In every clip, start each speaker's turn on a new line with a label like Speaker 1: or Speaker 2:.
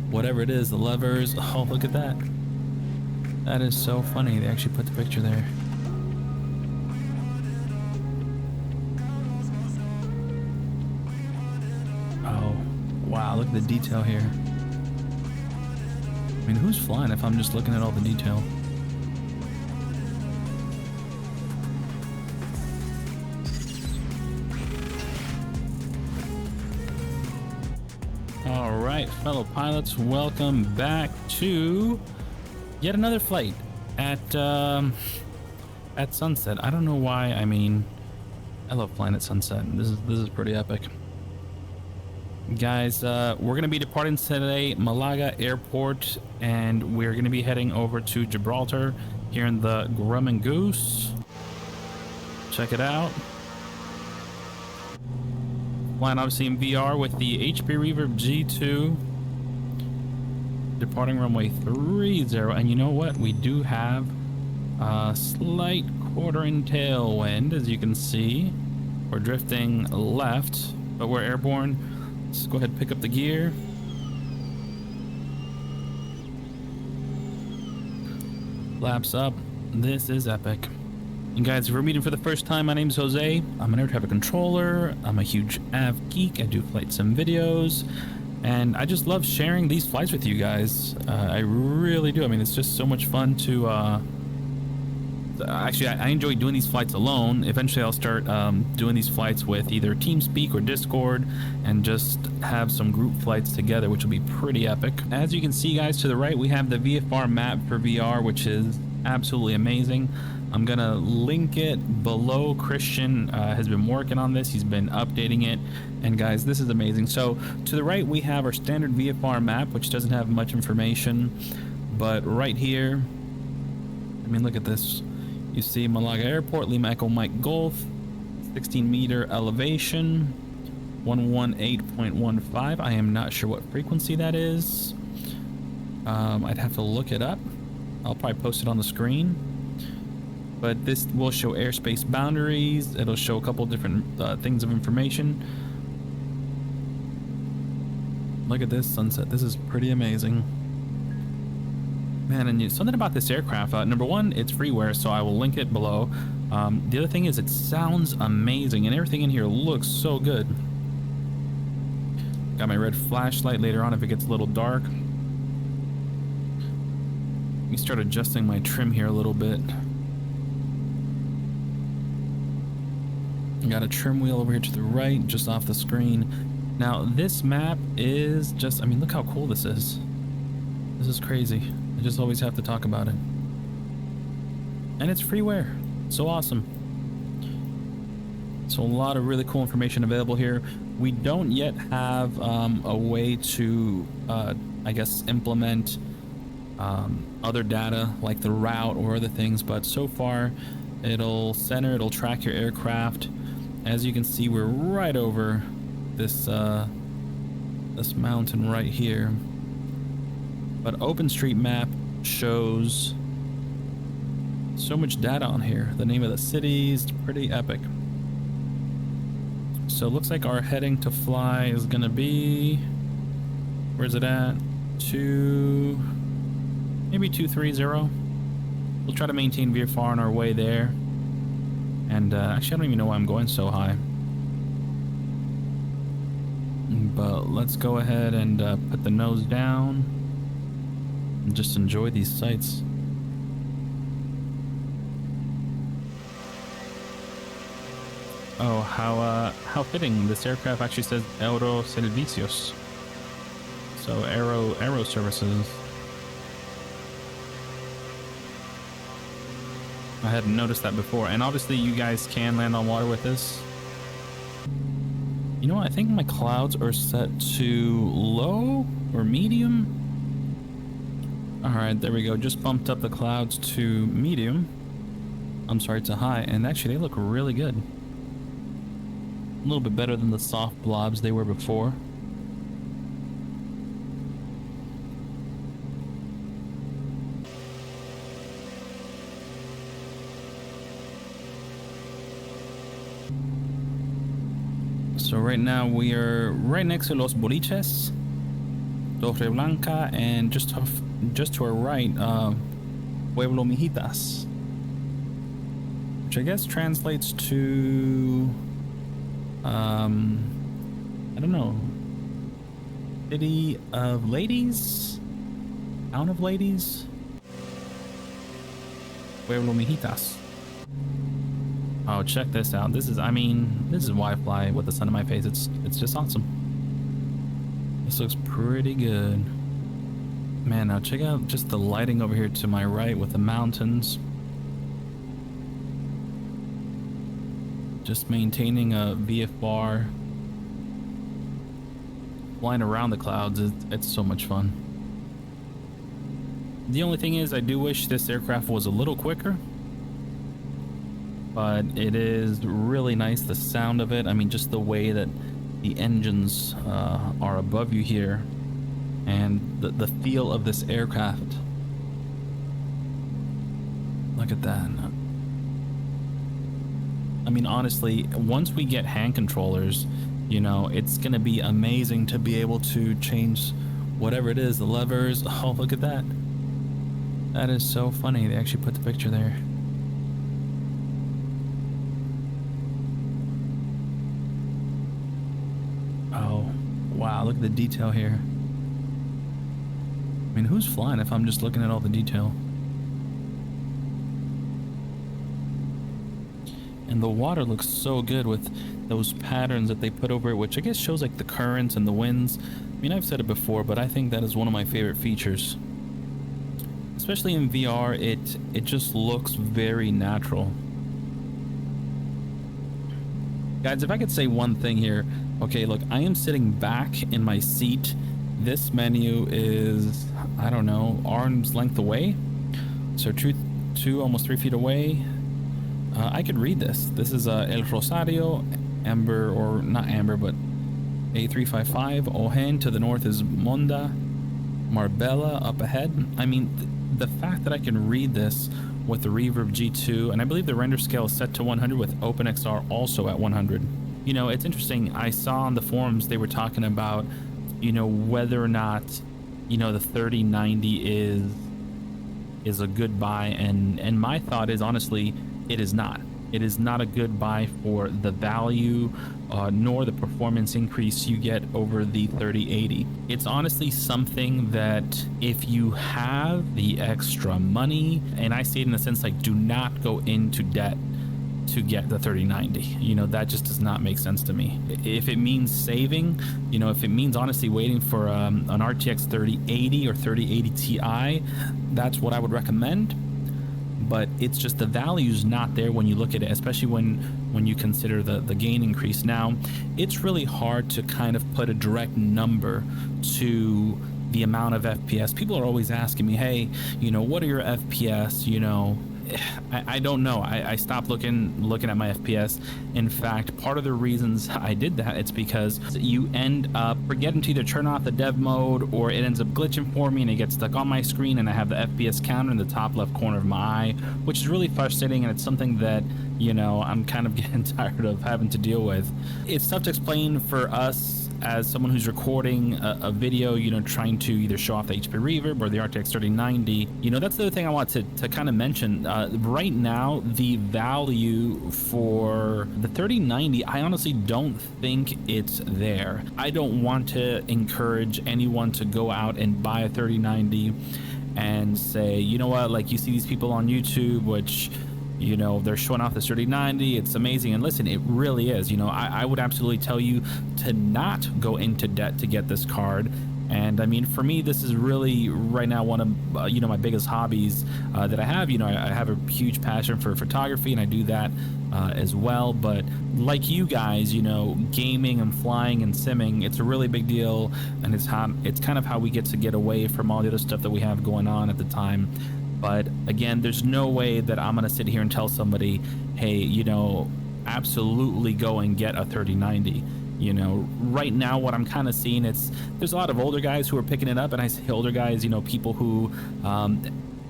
Speaker 1: whatever it is, the levers. Oh, look at that. That is so funny. They actually put the picture there. Oh, wow. Look at the detail here. I mean, who's flying if I'm just looking at all the detail? All right, fellow pilots, welcome back to yet another flight at sunset. I don't know why. I mean, I love flying at sunset. This is pretty epic. Guys, we're gonna be departing today, Malaga Airport, and we're gonna be heading over to Gibraltar here in the Grumman Goose. Check it out. Flying obviously in VR with the HP Reverb G2. Departing runway 30, and you know what? We do have a slight quartering tailwind, as you can see. We're drifting left, but we're airborne. Let's go ahead and pick up the gear. Flaps up. This is epic. And guys, if we're meeting for the first time, my name is Jose. I'm an air traffic controller. I'm a huge AV geek. I do flight sim videos. And I just love sharing these flights with you guys. I really do. I mean, it's just so much fun to... Actually, I enjoy doing these flights alone. Eventually, I'll start doing these flights with either TeamSpeak or Discord and just have some group flights together, which will be pretty epic. As you can see, guys, to the right, we have the VFR MAPS FOR VR, which is absolutely amazing. I'm gonna link it below. Christian has been working on this. He's been updating it, and guys, this is amazing. So to the right, we have our standard VFR map, which doesn't have much information, but right here, I mean, look at this. You see Malaga Airport, Lima Echo Mike Golf, 16-meter elevation, 118.15. I am not sure what frequency that is. I'd have to look it up. I'll probably post it on the screen. But this will show airspace boundaries. It'll show a couple different things of information. Look at this sunset. This is pretty amazing. Man, and something about this aircraft. Number one, it's freeware, so I will link it below. The other thing is it sounds amazing, and everything in here looks so good. Got my red flashlight later on if it gets a little dark. Let me start adjusting my trim here a little bit. Got a trim wheel over here to the right, just off the screen. Now, this map is just, I mean, look how cool this is. This is crazy. I just always have to talk about it. And it's freeware. So awesome. So a lot of really cool information available here. We don't yet have a way to, I guess, implement other data like the route or other things, but so far it'll track your aircraft. As you can see, we're right over this this mountain right here. But OpenStreetMap shows so much data on here. The name of the cities, pretty epic. So it looks like our heading to fly is gonna be, where's it at? Maybe 230. We'll try to maintain VFR on our way there. And actually, I don't even know why I'm going so high. But let's go ahead and put the nose down and just enjoy these sights. Oh, how fitting! This aircraft actually says Aero Servicios, so aero services. I hadn't noticed that before, and obviously you guys can land on water with this. You know what? I think my clouds are set to low or medium. All right, there we go. Just bumped up the clouds to medium. I'm sorry, to high, and actually they look really good. A little bit better than the soft blobs they were before. So right now we are right next to Los Boliches. Torre Blanca, and just to our right, Pueblo Mijitas, which I guess translates to, I don't know, City of Ladies? Town of Ladies? Pueblo Mijitas. Oh, check this out. This is, I mean, this is why I fly with the sun in my face. It's just awesome. This looks pretty good. Man, now check out just the lighting over here to my right with the mountains. Just maintaining a VFR. Flying around the clouds, it's so much fun. The only thing is, I do wish this aircraft was a little quicker, but it is really nice, the sound of it. I mean, just the way that the engines are above you here, and the feel of this aircraft. Look at that. I mean, honestly, once we get hand controllers, you know, it's gonna be amazing to be able to change whatever it is, the levers. Oh, look at that. That is so funny. They actually put the picture there. Oh, wow, look at the detail here. I mean, who's flying if I'm just looking at all the detail? And the water looks so good with those patterns that they put over it, which I guess shows like the currents and the winds. I mean, I've said it before, but I think that is one of my favorite features. Especially in VR, it just looks very natural. Guys, if I could say one thing here. Okay, look, I am sitting back in my seat. This menu is, I don't know, arm's length away. So two, almost 3 feet away. I could read this. This is El Rosario, Amber, or not Amber, but A355. Ojen to the north is Monda. Marbella up ahead. I mean, the fact that I can read this with the Reverb G2, and I believe the render scale is set to 100 with OpenXR also at 100. You know, it's interesting. I saw on the forums they were talking about, you know, whether or not, you know, the 3090 is a good buy, and my thought is, honestly, it is not. It is not a good buy for the value nor the performance increase you get over the 3080. It's honestly something that if you have the extra money, and I say it in the sense like, do not go into debt to get the 3090. You know, that just does not make sense to me. If it means saving, you know, if it means honestly waiting for an RTX 3080 or 3080 Ti, that's what I would recommend. But it's just the value's not there when you look at it, especially when you consider the gain increase. Now, it's really hard to kind of put a direct number to the amount of FPS. People are always asking me, hey, you know, what are your FPS? You know, I don't know. I stopped looking at my FPS. In fact, part of the reasons I did that, it's because you end up forgetting to either turn off the dev mode, or it ends up glitching for me and it gets stuck on my screen, and I have the FPS counter in the top left corner of my eye, which is really frustrating, and it's something that, you know, I'm kind of getting tired of having to deal with. It's tough to explain for us as someone who's recording a video, you know, trying to either show off the HP Reverb or the RTX 3090. You know, that's the other thing I want to kind of mention. Right now, the value for the 3090, I honestly don't think it's there. I don't want to encourage anyone to go out and buy a 3090 and say, you know what, like you see these people on YouTube, which, you know, they're showing off this 3090, it's amazing. And listen, it really is. You know, I would absolutely tell you to not go into debt to get this card. And I mean, for me, this is really right now one of, you know, my biggest hobbies that I have. You know, I have a huge passion for photography, and I do that as well. But like you guys, you know, gaming and flying and simming, it's a really big deal. And it's kind of how we get away from all the other stuff that we have going on at the time. But again, there's no way that I'm gonna sit here and tell somebody, hey, you know, absolutely go and get a 3090. You know, right now what I'm kind of seeing, there's a lot of older guys who are picking it up, and I say older guys, you know, people who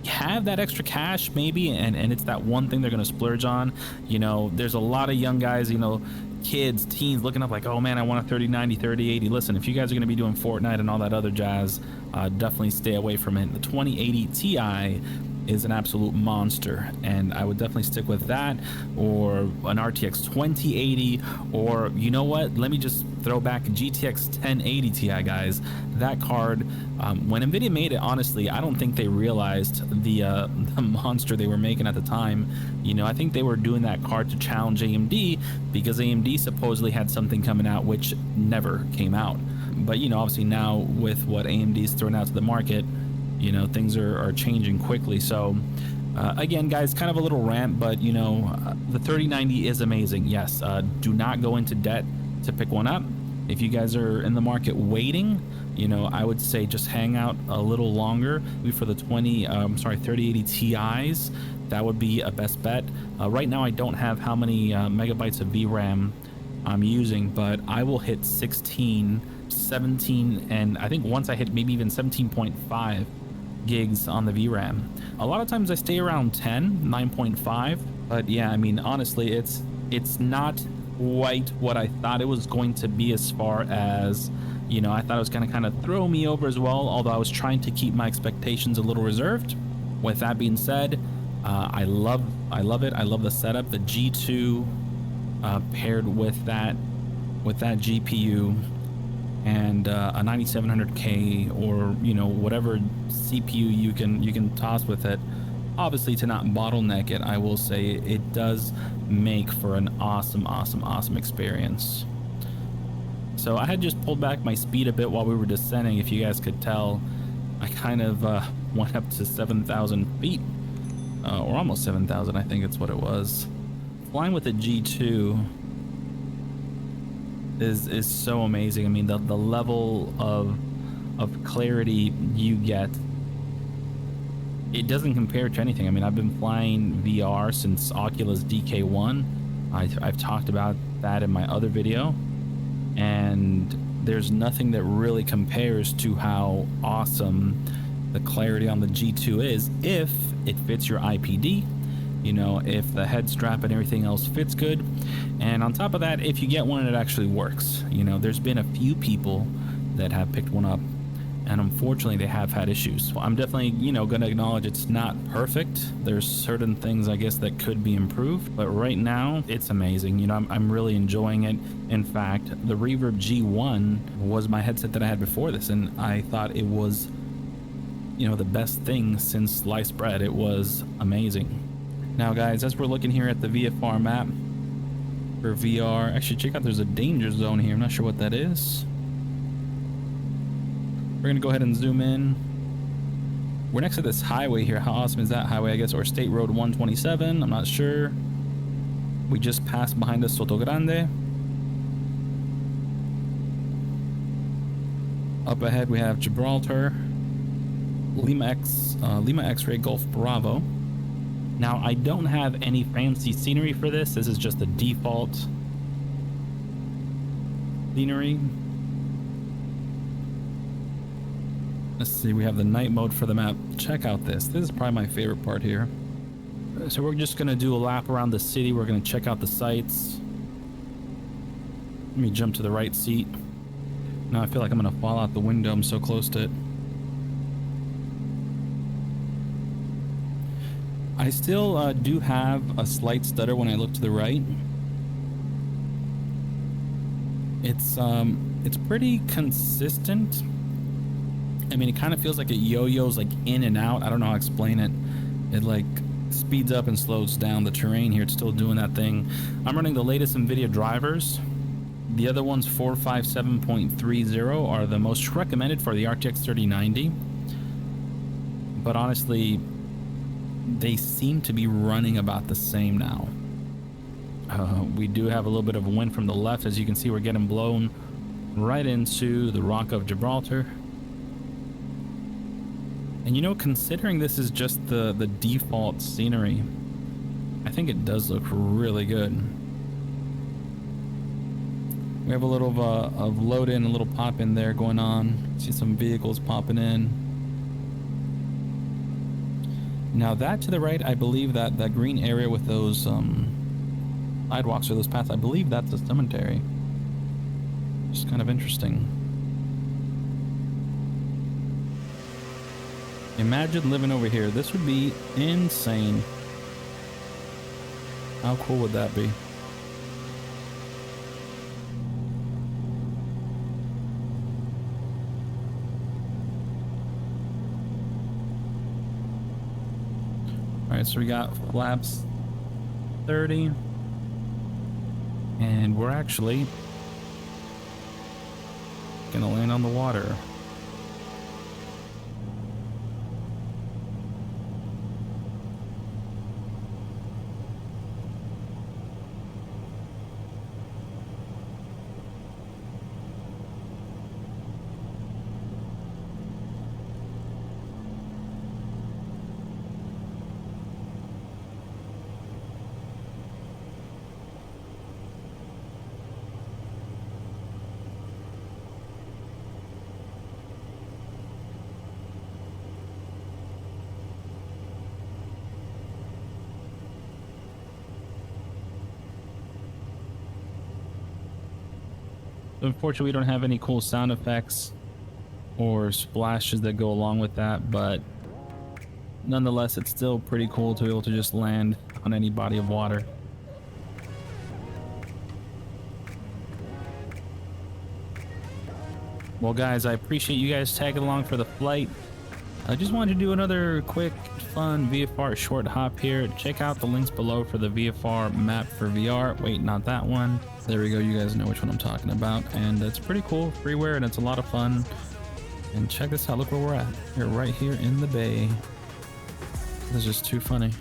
Speaker 1: have that extra cash maybe, and it's that one thing they're gonna splurge on. You know, there's a lot of young guys, you know, kids, teens looking up like, oh man, I want a 3090, 3080. Listen, if you guys are going to be doing Fortnite and all that other jazz, definitely stay away from it. The 2080 Ti is an absolute monster, and I would definitely stick with that, or an RTX 2080, or you know what, let me just throw back a GTX 1080 Ti, guys. That card, when Nvidia made it, honestly, I don't think they realized the monster they were making at the time. You know, I think they were doing that card to challenge AMD because AMD supposedly had something coming out which never came out. But you know, obviously now with what AMD's thrown out to the market, you know, things are changing quickly. So again, guys, kind of a little rant, but you know, the 3090 is amazing. Yes, do not go into debt to pick one up. If you guys are in the market waiting, you know, I would say just hang out a little longer. Maybe for the 3080 Ti's, that would be a best bet. Right now I don't have how many megabytes of VRAM I'm using, but I will hit 16, 17, and I think once I hit maybe even 17.5 gigs on the VRAM. A lot of times I stay around 10, 9.5, but yeah, I mean, honestly, it's not quite what I thought it was going to be, as far as, you know, I thought it was going to kind of throw me over as well, although I was trying to keep my expectations a little reserved. With that being said, I love it. I love the setup. The G2 paired with that GPU and a 9700K, or you know, whatever CPU you can toss with it, obviously to not bottleneck it, I will say it does make for an awesome experience. So I had just pulled back my speed a bit while we were descending. If you guys could tell, I kind of went up to 7,000 feet, or almost 7,000, I think it's what it was. Flying with a G2 is so amazing. I mean, the level of clarity you get, it doesn't compare to anything. I mean, I've been flying VR since Oculus DK1. I've talked about that in my other video, and there's nothing that really compares to how awesome the clarity on the G2 is, if it fits your IPD, you know, if the head strap and everything else fits good. And on top of that, if you get one and it actually works. You know, there's been a few people that have picked one up, and unfortunately they have had issues. So I'm definitely, you know, going to acknowledge it's not perfect. There's certain things, I guess, that could be improved, but right now it's amazing. You know, I'm really enjoying it. In fact, the Reverb G1 was my headset that I had before this, and I thought it was, you know, the best thing since sliced bread. It was amazing. Now guys, as we're looking here at the VFR map for VR, actually check out, there's a danger zone here. I'm not sure what that is. We're gonna go ahead and zoom in. We're next to this highway here. How awesome is that highway, I guess, or State Road 127, I'm not sure. We just passed behind us Soto Grande. Up ahead we have Gibraltar, Lima X-Ray Golf Bravo. Now, I don't have any fancy scenery for this. This is just the default scenery. Let's see, we have the night mode for the map. Check out this. This is probably my favorite part here. So we're just gonna do a lap around the city. We're gonna check out the sights. Let me jump to the right seat. Now I feel like I'm gonna fall out the window. I'm so close to it. I still do have a slight stutter when I look to the right. It's pretty consistent. I mean, it kind of feels like it yo-yos like in and out. I don't know how to explain it. It like speeds up and slows down. The terrain here, it's still doing that thing. I'm running the latest NVIDIA drivers. The other ones, 457.30, are the most recommended for the RTX 3090. But honestly, they seem to be running about the same now. We do have a little bit of a wind from the left. As you can see, we're getting blown right into the Rock of Gibraltar. And you know, considering this is just the default scenery, I think it does look really good. We have a little of load in, a little pop in there going on. See some vehicles popping in. Now that to the right, I believe that green area with those sidewalks or those paths. I believe that's a cemetery. Just kind of interesting. Imagine living over here. This would be insane. How cool would that be? Alright, so we got flaps 30. And we're actually gonna land on the water. Unfortunately, we don't have any cool sound effects or splashes that go along with that, but nonetheless, it's still pretty cool to be able to just land on any body of water. Well, guys, I appreciate you guys tagging along for the flight. I just wanted to do another quick, fun VFR short hop here. Check out the links below for the VFR MAPS for VR. Wait, not that one. There we go. You guys know which one I'm talking about. And it's pretty cool, freeware, and it's a lot of fun. And check this out. Look where we're at. We're right here in the bay. This is just too funny.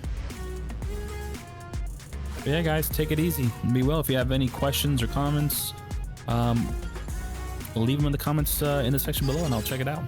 Speaker 1: But yeah, guys, take it easy. Be well. If you have any questions or comments, leave them in the comments in the section below, and I'll check it out.